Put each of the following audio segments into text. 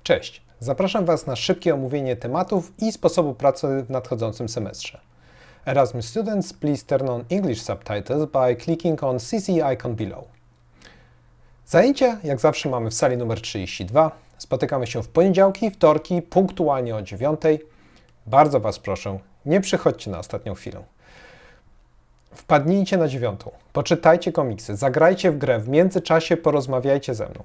Cześć, zapraszam Was na szybkie omówienie tematów i sposobu pracy w nadchodzącym semestrze. Erasmus students, please turn on English subtitles by clicking on CC icon below. Zajęcia, jak zawsze, mamy w sali numer 32. Spotykamy się w poniedziałki, wtorki, punktualnie o 9. Bardzo Was proszę, nie przychodźcie na ostatnią chwilę. Wpadnijcie na 9, poczytajcie komiksy, zagrajcie w grę, w międzyczasie porozmawiajcie ze mną.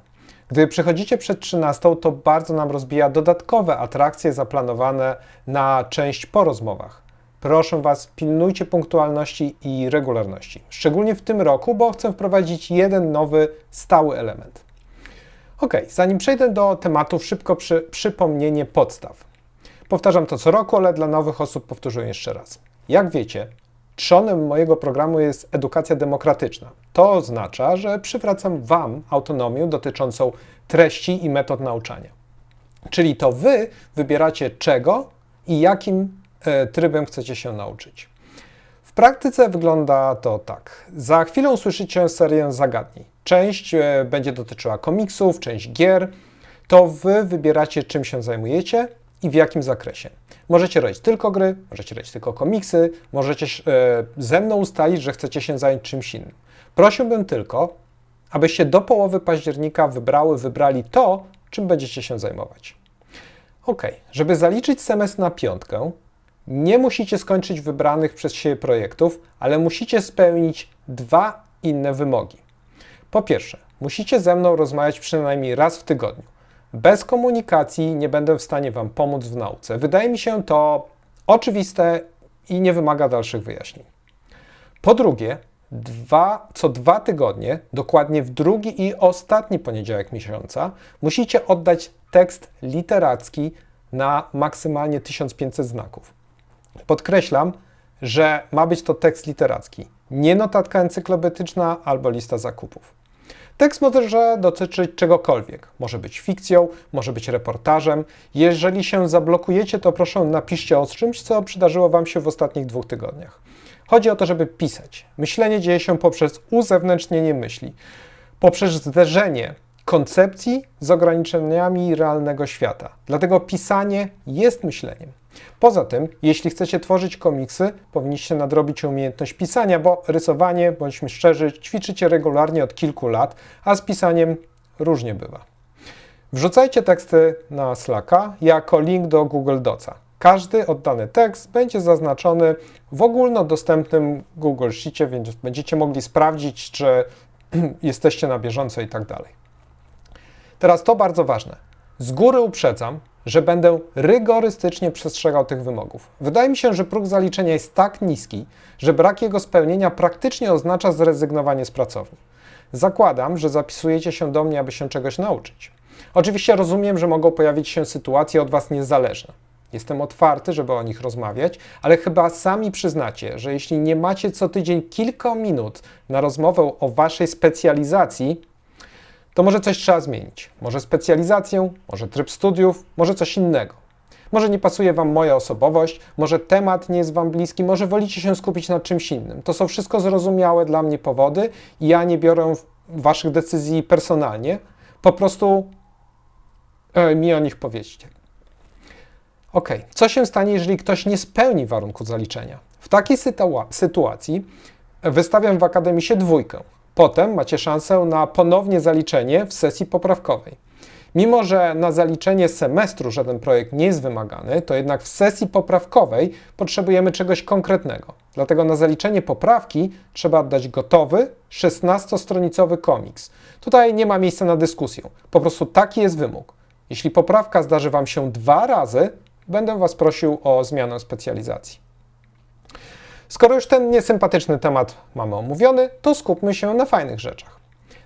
Gdy przychodzicie przed 13, to bardzo nam rozbija dodatkowe atrakcje zaplanowane na część po rozmowach. Proszę Was, pilnujcie punktualności i regularności. Szczególnie w tym roku, bo chcę wprowadzić jeden nowy, stały element. Ok, zanim przejdę do tematów, szybko przypomnienie podstaw. Powtarzam to co roku, ale dla nowych osób powtórzę jeszcze raz. Jak wiecie, trzonem mojego programu jest edukacja demokratyczna. To oznacza, że przywracam Wam autonomię dotyczącą treści i metod nauczania. Czyli to Wy wybieracie czego i jakim trybem chcecie się nauczyć. W praktyce wygląda to tak. Za chwilę usłyszycie serię zagadnień. Część będzie dotyczyła komiksów, część gier. To Wy wybieracie, czym się zajmujecie i w jakim zakresie. Możecie robić tylko gry, możecie robić tylko komiksy, możecie ze mną ustalić, że chcecie się zająć czymś innym. Prosiłbym tylko, abyście do połowy października wybrali to, czym będziecie się zajmować. Ok, żeby zaliczyć semestr na 5, nie musicie skończyć wybranych przez siebie projektów, ale musicie spełnić 2 inne wymogi. Po pierwsze, musicie ze mną rozmawiać przynajmniej raz w tygodniu. Bez komunikacji nie będę w stanie Wam pomóc w nauce. Wydaje mi się to oczywiste i nie wymaga dalszych wyjaśnień. Po drugie, co 2 tygodnie, dokładnie w drugi i ostatni poniedziałek miesiąca, musicie oddać tekst literacki na maksymalnie 1500 znaków. Podkreślam, że ma być to tekst literacki, nie notatka encyklopedyczna albo lista zakupów. Tekst może dotyczyć czegokolwiek. Może być fikcją, może być reportażem. Jeżeli się zablokujecie, to proszę napiszcie o czymś, co przydarzyło Wam się w ostatnich 2 tygodniach. Chodzi o to, żeby pisać. Myślenie dzieje się poprzez uzewnętrznienie myśli, poprzez zderzenie koncepcji z ograniczeniami realnego świata. Dlatego pisanie jest myśleniem. Poza tym, jeśli chcecie tworzyć komiksy, powinniście nadrobić umiejętność pisania, bo rysowanie, bądźmy szczerzy, ćwiczycie regularnie od kilku lat, a z pisaniem różnie bywa. Wrzucajcie teksty na Slacka jako link do Google Docsa. Każdy oddany tekst będzie zaznaczony w ogólnodostępnym Google Sheetie, więc będziecie mogli sprawdzić, czy jesteście na bieżąco i tak dalej. Teraz to bardzo ważne. Z góry uprzedzam, że będę rygorystycznie przestrzegał tych wymogów. Wydaje mi się, że próg zaliczenia jest tak niski, że brak jego spełnienia praktycznie oznacza zrezygnowanie z pracowni. Zakładam, że zapisujecie się do mnie, aby się czegoś nauczyć. Oczywiście rozumiem, że mogą pojawić się sytuacje od Was niezależne. Jestem otwarty, żeby o nich rozmawiać, ale chyba sami przyznacie, że jeśli nie macie co tydzień kilka minut na rozmowę o Waszej specjalizacji, to może coś trzeba zmienić. Może specjalizację, może tryb studiów, może coś innego. Może nie pasuje Wam moja osobowość, może temat nie jest Wam bliski, może wolicie się skupić na czymś innym. To są wszystko zrozumiałe dla mnie powody i ja nie biorę Waszych decyzji personalnie. Po prostu mi o nich powiedzcie. Ok, co się stanie, jeżeli ktoś nie spełni warunku zaliczenia? W takiej sytuacji wystawiam w Akademisie 2. Potem macie szansę na ponownie zaliczenie w sesji poprawkowej. Mimo że na zaliczenie semestru żaden projekt nie jest wymagany, to jednak w sesji poprawkowej potrzebujemy czegoś konkretnego. Dlatego na zaliczenie poprawki trzeba oddać gotowy, 16-stronicowy komiks. Tutaj nie ma miejsca na dyskusję. Po prostu taki jest wymóg. Jeśli poprawka zdarzy Wam się 2 razy, będę Was prosił o zmianę specjalizacji. Skoro już ten niesympatyczny temat mamy omówiony, to skupmy się na fajnych rzeczach.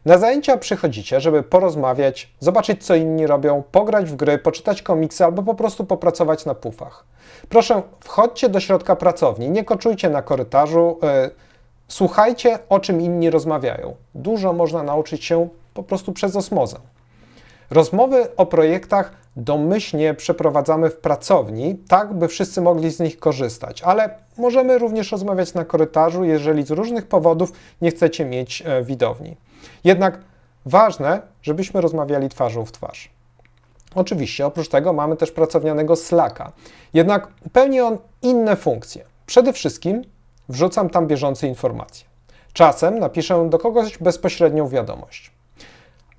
Na zajęcia przychodzicie, żeby porozmawiać, zobaczyć co inni robią, pograć w gry, poczytać komiksy albo po prostu popracować na pufach. Proszę, wchodźcie do środka pracowni, nie koczujcie na korytarzu, słuchajcie o czym inni rozmawiają. Dużo można nauczyć się po prostu przez osmozę. Rozmowy o projektach domyślnie przeprowadzamy w pracowni, tak by wszyscy mogli z nich korzystać, ale możemy również rozmawiać na korytarzu, jeżeli z różnych powodów nie chcecie mieć widowni. Jednak ważne, żebyśmy rozmawiali twarzą w twarz. Oczywiście, oprócz tego mamy też pracownianego Slacka. Jednak pełni on inne funkcje. Przede wszystkim wrzucam tam bieżące informacje. Czasem napiszę do kogoś bezpośrednią wiadomość.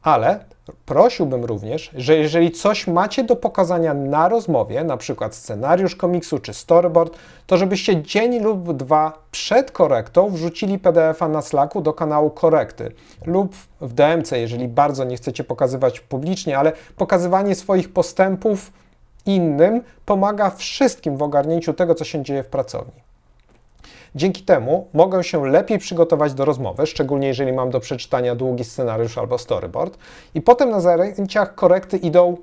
Ale prosiłbym również, że jeżeli coś macie do pokazania na rozmowie, na przykład scenariusz komiksu czy storyboard, to żebyście dzień lub dwa przed korektą wrzucili PDF-a na Slacku do kanału korekty lub w DMC, jeżeli bardzo nie chcecie pokazywać publicznie, ale pokazywanie swoich postępów innym pomaga wszystkim w ogarnięciu tego, co się dzieje w pracowni. Dzięki temu mogę się lepiej przygotować do rozmowy, szczególnie jeżeli mam do przeczytania długi scenariusz albo storyboard, i potem na zajęciach korekty idą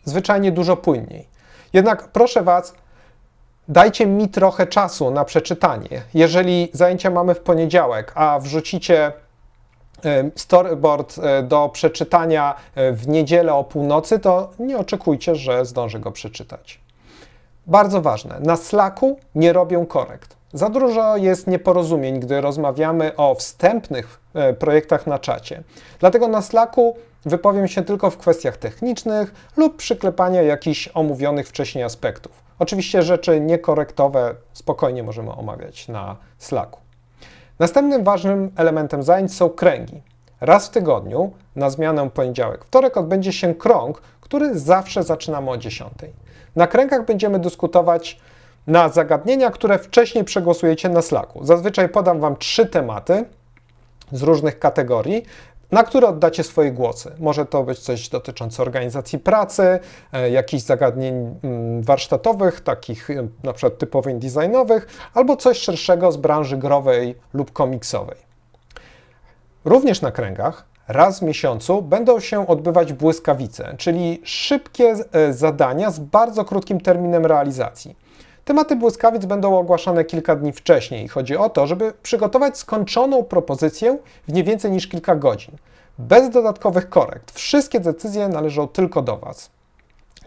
zwyczajnie dużo płynniej. Jednak proszę Was, dajcie mi trochę czasu na przeczytanie. Jeżeli zajęcia mamy w poniedziałek, a wrzucicie storyboard do przeczytania w niedzielę o północy, to nie oczekujcie, że zdążę go przeczytać. Bardzo ważne, na Slacku nie robią korekt. Za dużo jest nieporozumień, gdy rozmawiamy o wstępnych projektach na czacie. Dlatego na Slacku wypowiem się tylko w kwestiach technicznych lub przyklepania jakichś omówionych wcześniej aspektów. Oczywiście rzeczy niekorektowe spokojnie możemy omawiać na Slacku. Następnym ważnym elementem zajęć są kręgi. Raz w tygodniu, na zmianę poniedziałek, wtorek, odbędzie się krąg, który zawsze zaczynamy o 10:00. Na kręgach będziemy dyskutować na zagadnienia, które wcześniej przegłosujecie na Slacku. Zazwyczaj podam Wam 3 tematy z różnych kategorii, na które oddacie swoje głosy. Może to być coś dotyczące organizacji pracy, jakichś zagadnień warsztatowych, takich na przykład typowych designowych, albo coś szerszego z branży growej lub komiksowej. Również na kręgach raz w miesiącu będą się odbywać błyskawice, czyli szybkie zadania z bardzo krótkim terminem realizacji. Tematy błyskawic będą ogłaszane kilka dni wcześniej. Chodzi o to, żeby przygotować skończoną propozycję w nie więcej niż kilka godzin. Bez dodatkowych korekt. Wszystkie decyzje należą tylko do Was.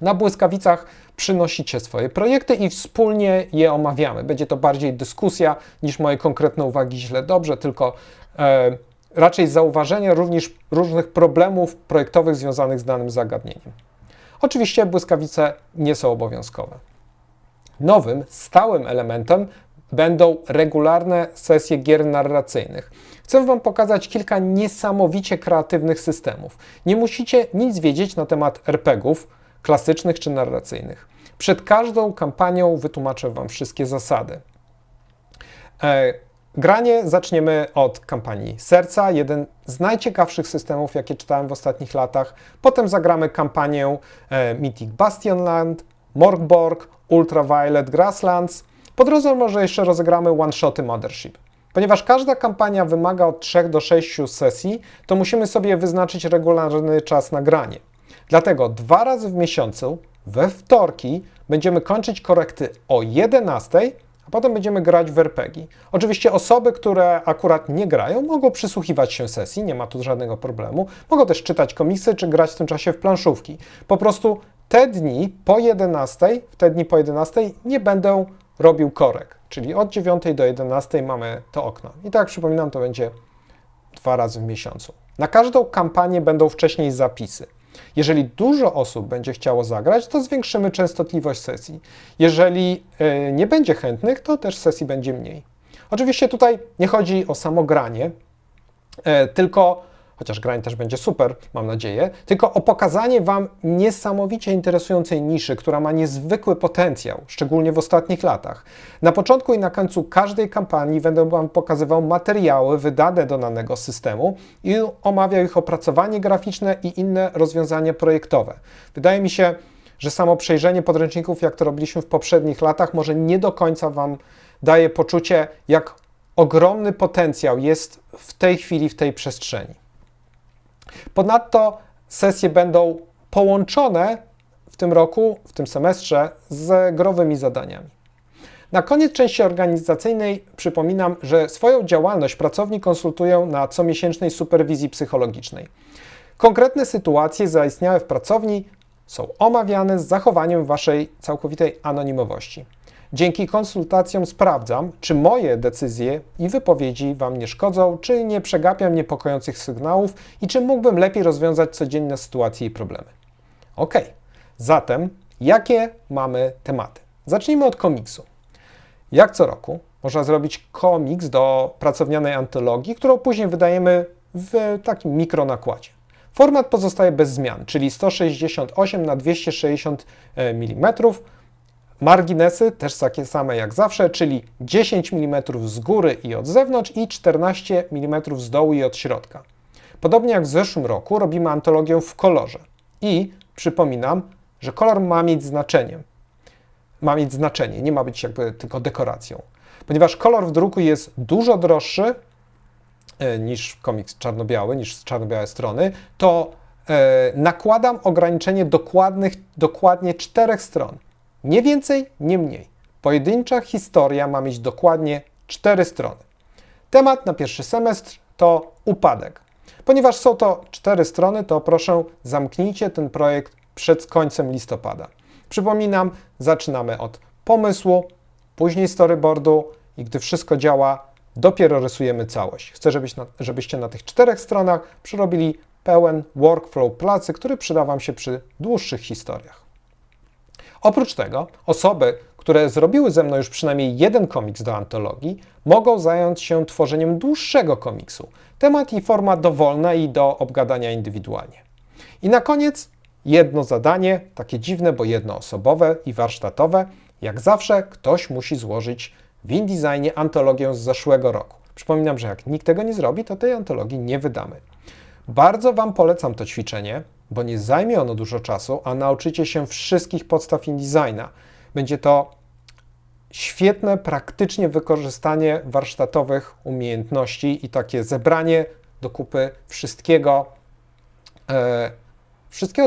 Na błyskawicach przynosicie swoje projekty i wspólnie je omawiamy. Będzie to bardziej dyskusja niż moje konkretne uwagi źle, dobrze, tylko raczej zauważenie również różnych problemów projektowych związanych z danym zagadnieniem. Oczywiście błyskawice nie są obowiązkowe. Nowym, stałym elementem będą regularne sesje gier narracyjnych. Chcę Wam pokazać kilka niesamowicie kreatywnych systemów. Nie musicie nic wiedzieć na temat RPG-ów, klasycznych czy narracyjnych. Przed każdą kampanią wytłumaczę Wam wszystkie zasady. Granie zaczniemy od kampanii Serca, jeden z najciekawszych systemów, jakie czytałem w ostatnich latach. Potem zagramy kampanię Mythic Bastionland, Morgborg, Ultraviolet Grasslands. Po drodze może jeszcze rozegramy one-shoty Mothership. Ponieważ każda kampania wymaga od 3 do 6 sesji, to musimy sobie wyznaczyć regularny czas na granie. Dlatego 2 razy w miesiącu, we wtorki, będziemy kończyć korekty o 11:00, a potem będziemy grać w RPG. Oczywiście osoby, które akurat nie grają, mogą przysłuchiwać się sesji, nie ma tu żadnego problemu. Mogą też czytać komiksy, czy grać w tym czasie w planszówki. Po prostu te dni po 11:00 nie będę robił korekt, czyli od 9:00 do 11:00 mamy to okno. I tak jak przypominam, to będzie 2 razy w miesiącu. Na każdą kampanię będą wcześniej zapisy. Jeżeli dużo osób będzie chciało zagrać, to zwiększymy częstotliwość sesji. Jeżeli nie będzie chętnych, to też sesji będzie mniej. Oczywiście tutaj nie chodzi o samo granie, tylko, chociaż granie też będzie super, mam nadzieję, tylko o pokazanie Wam niesamowicie interesującej niszy, która ma niezwykły potencjał, szczególnie w ostatnich latach. Na początku i na końcu każdej kampanii będę Wam pokazywał materiały wydane do danego systemu i omawiał ich opracowanie graficzne i inne rozwiązania projektowe. Wydaje mi się, że samo przejrzenie podręczników, jak to robiliśmy w poprzednich latach, może nie do końca Wam daje poczucie, jak ogromny potencjał jest w tej chwili, w tej przestrzeni. Ponadto sesje będą połączone w tym roku, w tym semestrze z growymi zadaniami. Na koniec części organizacyjnej przypominam, że swoją działalność pracowni konsultują na comiesięcznej superwizji psychologicznej. Konkretne sytuacje zaistniałe w pracowni są omawiane z zachowaniem Waszej całkowitej anonimowości. Dzięki konsultacjom sprawdzam, czy moje decyzje i wypowiedzi Wam nie szkodzą, czy nie przegapiam niepokojących sygnałów i czy mógłbym lepiej rozwiązać codzienne sytuacje i problemy. Ok, Zatem, jakie mamy tematy? Zacznijmy od komiksu. Jak co roku można zrobić komiks do pracownianej antologii, którą później wydajemy w takim mikronakładzie. Format pozostaje bez zmian, czyli 168 na 260 mm. Marginesy też takie same jak zawsze, czyli 10 mm z góry i od zewnątrz i 14 mm z dołu i od środka. Podobnie jak w zeszłym roku robimy antologię w kolorze. I przypominam, że kolor ma mieć znaczenie. Nie ma być jakby tylko dekoracją. Ponieważ kolor w druku jest dużo droższy niż komiks czarno-biały, niż czarno-białe strony, to nakładam ograniczenie dokładnie 4 stron. Nie więcej, nie mniej. Pojedyncza historia ma mieć dokładnie 4 strony. Temat na pierwszy semestr to upadek. Ponieważ są to 4 strony, to proszę zamknijcie ten projekt przed końcem listopada. Przypominam, zaczynamy od pomysłu, później storyboardu i gdy wszystko działa, dopiero rysujemy całość. Chcę, żebyście na tych 4 stronach przerobili pełen workflow pracy, który przyda Wam się przy dłuższych historiach. Oprócz tego osoby, które zrobiły ze mną już przynajmniej jeden komiks do antologii, mogą zająć się tworzeniem dłuższego komiksu. Temat i forma dowolne i do obgadania indywidualnie. I na koniec jedno zadanie, takie dziwne, bo jednoosobowe i warsztatowe. Jak zawsze ktoś musi złożyć w InDesignie antologię z zeszłego roku. Przypominam, że jak nikt tego nie zrobi, to tej antologii nie wydamy. Bardzo Wam polecam to ćwiczenie, bo nie zajmie ono dużo czasu, a nauczycie się wszystkich podstaw InDesigna. Będzie to świetne, praktycznie wykorzystanie warsztatowych umiejętności i takie zebranie do kupy wszystkiego,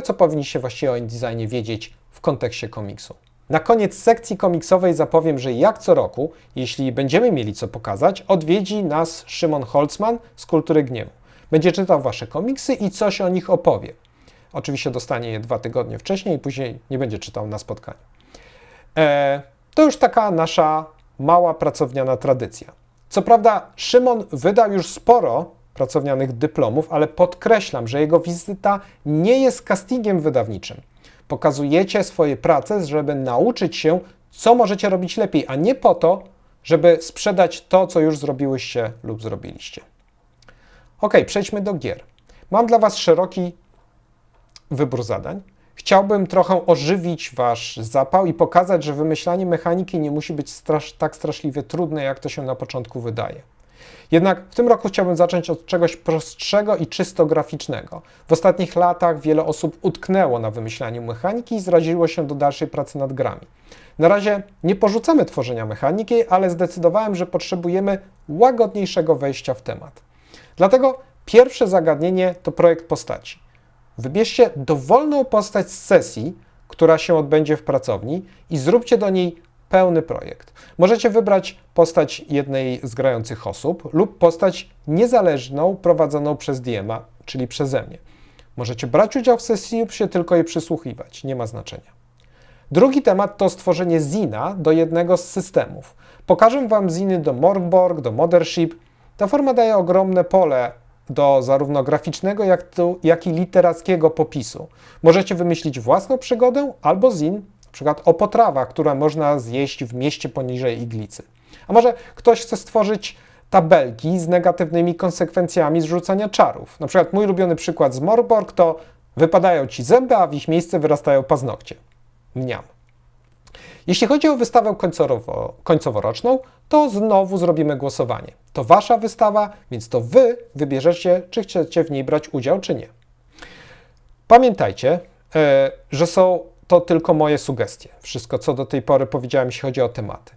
co powinniście właściwie o InDesignie wiedzieć w kontekście komiksu. Na koniec sekcji komiksowej zapowiem, że jak co roku, jeśli będziemy mieli co pokazać, odwiedzi nas Szymon Holzman z Kultury Gniewu. Będzie czytał Wasze komiksy i coś o nich opowie. Oczywiście dostanie je 2 tygodnie wcześniej i później nie będzie czytał na spotkaniu. To już taka nasza mała pracowniana tradycja. Co prawda Szymon wydał już sporo pracownianych dyplomów, ale podkreślam, że jego wizyta nie jest castingiem wydawniczym. Pokazujecie swoje prace, żeby nauczyć się, co możecie robić lepiej, a nie po to, żeby sprzedać to, co już zrobiłyście lub zrobiliście. Ok, przejdźmy do gier. Mam dla Was szeroki wybór zadań. Chciałbym trochę ożywić Wasz zapał i pokazać, że wymyślanie mechaniki nie musi być tak straszliwie trudne, jak to się na początku wydaje. Jednak w tym roku chciałbym zacząć od czegoś prostszego i czysto graficznego. W ostatnich latach wiele osób utknęło na wymyślaniu mechaniki i zraziło się do dalszej pracy nad grami. Na razie nie porzucamy tworzenia mechaniki, ale zdecydowałem, że potrzebujemy łagodniejszego wejścia w temat. Dlatego pierwsze zagadnienie to projekt postaci. Wybierzcie dowolną postać z sesji, która się odbędzie w pracowni i zróbcie do niej pełny projekt. Możecie wybrać postać jednej z grających osób lub postać niezależną prowadzoną przez DM-a, czyli przeze mnie. Możecie brać udział w sesji lub się tylko jej przysłuchiwać, nie ma znaczenia. Drugi temat to stworzenie zina do jednego z systemów. Pokażę Wam ziny do Morgborg, do Mothership. Ta forma daje ogromne pole do zarówno graficznego, jak i literackiego popisu. Możecie wymyślić własną przygodę albo zin, na przykład o potrawach, które można zjeść w mieście poniżej iglicy. A może ktoś chce stworzyć tabelki z negatywnymi konsekwencjami zrzucania czarów. Na przykład mój ulubiony przykład z Morgborg to wypadają Ci zęby, a w ich miejsce wyrastają paznokcie. Mniam. Jeśli chodzi o wystawę końcoworoczną, to znowu zrobimy głosowanie. To Wasza wystawa, więc to Wy wybierzecie, czy chcecie w niej brać udział, czy nie. Pamiętajcie, że są to tylko moje sugestie. Wszystko, co do tej pory powiedziałem, jeśli chodzi o tematy.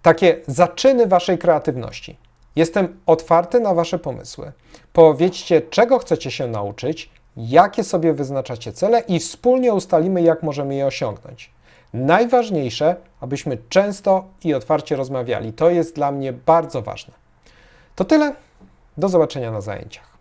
Takie zaczyny Waszej kreatywności. Jestem otwarty na Wasze pomysły. Powiedzcie, czego chcecie się nauczyć, jakie sobie wyznaczacie cele i wspólnie ustalimy, jak możemy je osiągnąć. Najważniejsze, abyśmy często i otwarcie rozmawiali. To jest dla mnie bardzo ważne. To tyle. Do zobaczenia na zajęciach.